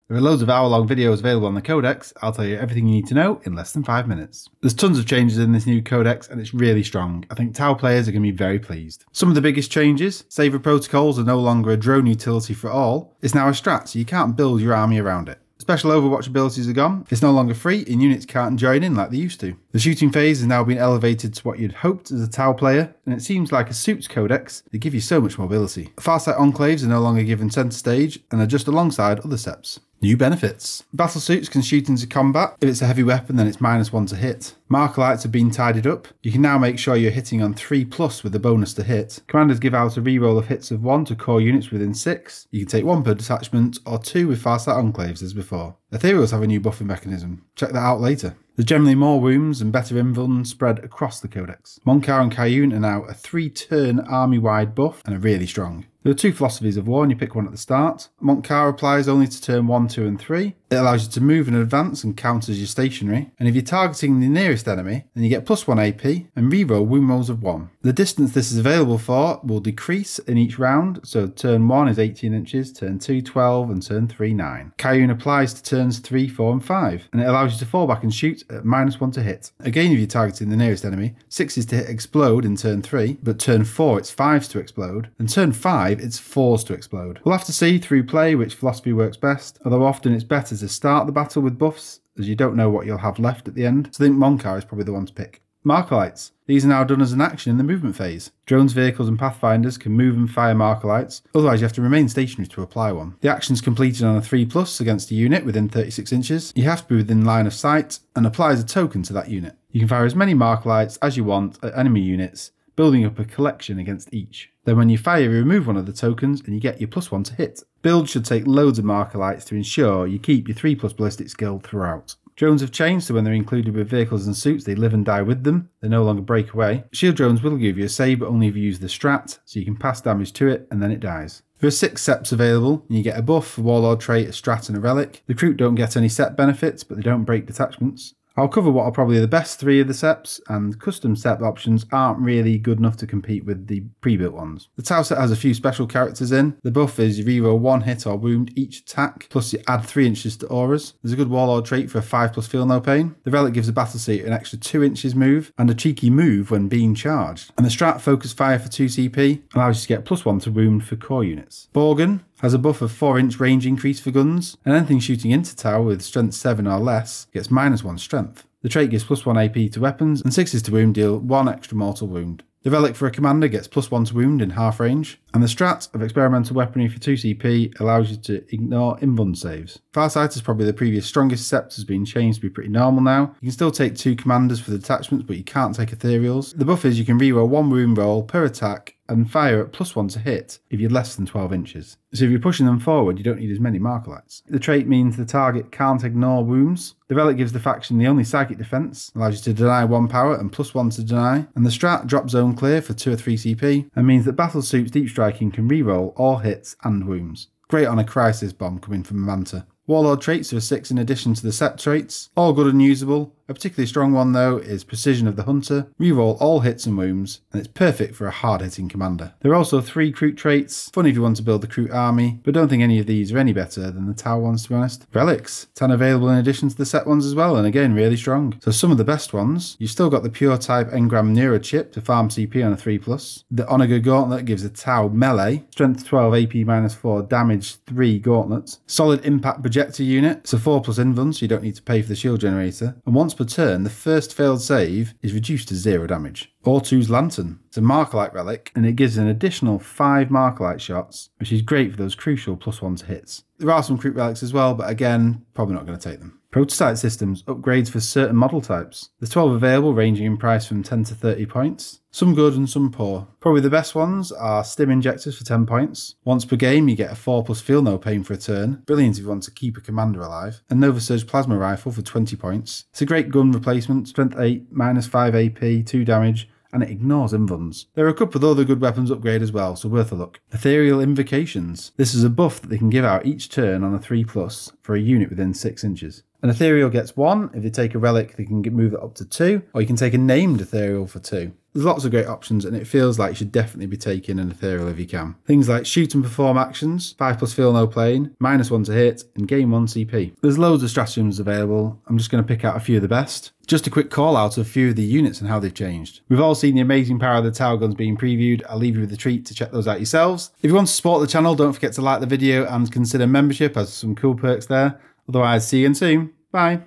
There are loads of hour-long videos available on the Codex. I'll tell you everything you need to know in less than 5 minutes. There's tons of changes in this new Codex and it's really strong. I think Tau players are going to be very pleased. Some of the biggest changes: saver protocols are no longer a drone utility for all. It's now a strat, so you can't build your army around it. Special Overwatch abilities are gone. It's no longer free and units can't join in like they used to. The shooting phase has now been elevated to what you'd hoped as a Tau player, and it seems like a Suits Codex, they give you so much mobility. Farsight Enclaves are no longer given centre stage and are just alongside other seps. New benefits. Battle suits can shoot into combat. If it's a heavy weapon, then it's -1 to hit. Markerites have been tidied up. You can now make sure you're hitting on 3+ with a bonus to hit. Commanders give out a reroll of hits of 1 to core units within 6. You can take 1 per detachment or 2 with Farsight Enclaves as before. Ethereals have a new buffing mechanism. Check that out later. There's generally more wounds and better invuln spread across the Codex. Monkar and Kayun are now a 3-turn army-wide buff and are really strong. There are 2 philosophies of war and you pick one at the start. Monkar applies only to turn 1, 2 and 3. It allows you to move and advance and counters your stationary. And if you're targeting the nearest enemy, then you get +1 AP and reroll wound rolls of 1. The distance this is available for will decrease in each round, so turn 1 is 18 inches, turn 2 12 and turn 3 9. Kayun applies to turns 3, 4 and 5 and it allows you to fall back and shoot at -1 to hit. Again, if you're targeting the nearest enemy, 6 is to hit explode in turn 3, but turn 4 it's 5s to explode, and turn 5 it's 4s to explode. We'll have to see through play which philosophy works best, although often it's better to start the battle with buffs as you don't know what you'll have left at the end, so I think Monkar is probably the one to pick. Markerlights. These are now done as an action in the movement phase. Drones, vehicles and pathfinders can move and fire markerlights, otherwise you have to remain stationary to apply one. The action is completed on a 3+ against a unit within 36 inches. You have to be within line of sight and apply as a token to that unit. You can fire as many markerlights as you want at enemy units, building up a collection against each. Then when you fire, you remove one of the tokens and you get your +1 to hit. Builds should take loads of markerlights to ensure you keep your 3+ ballistic skill throughout. Drones have changed, so when they're included with vehicles and suits, they live and die with them. They no longer break away. Shield drones will give you a save, but only if you use the strat, so you can pass damage to it and then it dies. There are 6 seps available, and you get a buff, a warlord trait, a strat and a relic. The recruit don't get any sep benefits, but they don't break detachments. I'll cover what are probably the best 3 of the seps, and custom sep options aren't really good enough to compete with the pre-built ones. The Tau set has a few special characters in. The buff is you reroll 1 hit or wound each attack, plus you add 3 inches to auras. There's a good warlord trait for a 5+ feel no pain. The relic gives a battle suit an extra 2 inches move, and a cheeky move when being charged. And the strat focus fire for 2 CP allows you to get +1 to wound for core units. Borgen has a buff of 4-inch range increase for guns, and anything shooting into Tau with strength 7 or less gets -1 strength. The trait gives +1 AP to weapons, and 6 is to wound deal 1 extra mortal wound. The relic for a commander gets +1 to wound in half range, and the strat of experimental weaponry for 2 CP allows you to ignore invuln saves. Farsight is probably the previous strongest sept has been changed to be pretty normal now. You can still take 2 commanders for the detachments, but you can't take ethereals. The buff is you can reroll 1 wound roll per attack and fire at +1 to hit if you're less than 12 inches. So if you're pushing them forward, you don't need as many markerlights. The trait means the target can't ignore wounds. The relic gives the faction the only psychic defense, allows you to deny 1 power and +1 to deny, and the strat drops zone clear for 2 or 3 CP, and means that battle suits deep striking can reroll all hits and wounds. Great on a crisis bomb coming from a Manta. Warlord traits are a 6 in addition to the sept traits, all good and usable. A particularly strong one though is Precision of the Hunter. Reroll all hits and wounds, and it's perfect for a hard-hitting commander. There are also 3 recruit traits, fun if you want to build the recruit army, but don't think any of these are any better than the Tau ones to be honest. Relics, 10 available in addition to the set ones as well, and again really strong. So some of the best ones, you've still got the pure type engram neurochip to farm CP on a 3+. The Onager Gauntlet gives a Tau melee, strength 12 AP -4, damage 3 gauntlets. Solid impact projector unit, it's a 4+ invuln so you don't need to pay for the shield generator, and once per turn, the first failed save is reduced to 0 damage. Ortu's Lantern. It's a Markerlight relic, and it gives an additional 5 Markerlight shots, which is great for those crucial +1 to hits. There are some recruit relics as well, but again, probably not going to take them. Prototype systems, upgrades for certain model types. There's 12 available, ranging in price from 10 to 30 points. Some good and some poor. Probably the best ones are stim injectors for 10 points. Once per game you get a 4+ feel no pain for a turn. Brilliant if you want to keep a commander alive. And Nova Surge plasma rifle for 20 points. It's a great gun replacement, strength 8, -5 AP, 2 damage, and it ignores invulns. There are a couple of other good weapons upgrade as well, so worth a look. Ethereal Invocations. This is a buff that they can give out each turn on a 3+ for a unit within 6 inches. An ethereal gets 1, if they take a relic they can move it up to 2, or you can take a named ethereal for 2. There's lots of great options and it feels like you should definitely be taking an ethereal if you can. Things like shoot and perform actions, 5+ feel no pain, -1 to hit, and gain 1 CP. There's loads of stratagems available. I'm just going to pick out a few of the best. Just a quick call out of a few of the units and how they've changed. We've all seen the amazing power of the Tau guns being previewed. I'll leave you with a treat to check those out yourselves. If you want to support the channel, don't forget to like the video and consider membership, as some cool perks there. Otherwise, see you again soon. Bye.